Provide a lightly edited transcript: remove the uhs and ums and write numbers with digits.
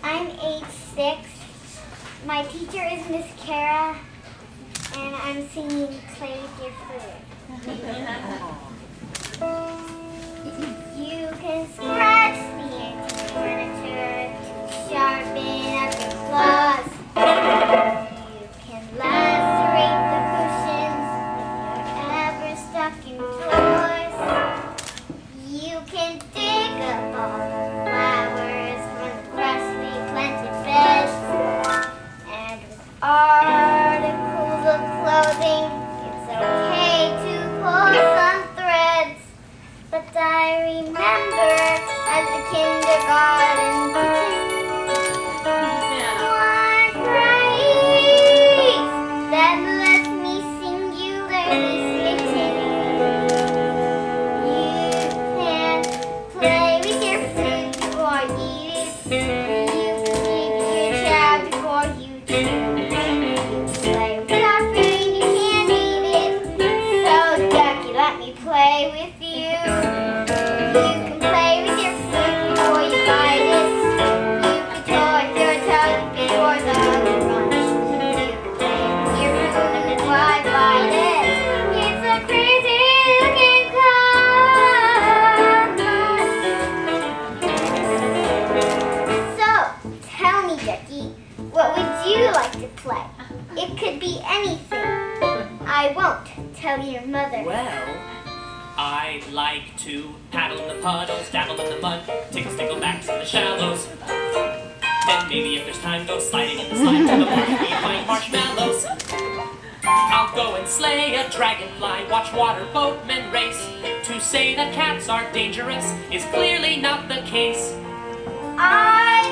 I'm age 6. My teacher is Miss Kara, and I'm singing Play with Your Food. You can scratch the antique furniture to sharpen up your claws. You can lacerate the cushions if you're ever stuck indoors. You can dig up all the flowers from the freshly planted beds. And with articles of clothing, it's okay to pull some threads. But I remember as a kindergarten kitten, one phrase that lets me singularly smitten. You can play with your food before you eat it. You can leave your chow before you chew. You can play with your food, you can't eat it. So ducky, let me play with you. You can play with your food before you bite it. You can toy with your tongue before the crunch. You can play with your food while I bite it. It's a crazy looking car. So, tell me, Ducky, what would you like to play? It could be anything. I won't tell your mother. Well, I like to paddle in the puddles, dabble in the mud, tickle sticklebacks in the shallows. Then maybe if there's time, go sliding in the slime to the marsh where you find marshmallows. I'll go and slay a dragonfly, watch water boatmen race. To say that cats are dangerous is clearly not the case. I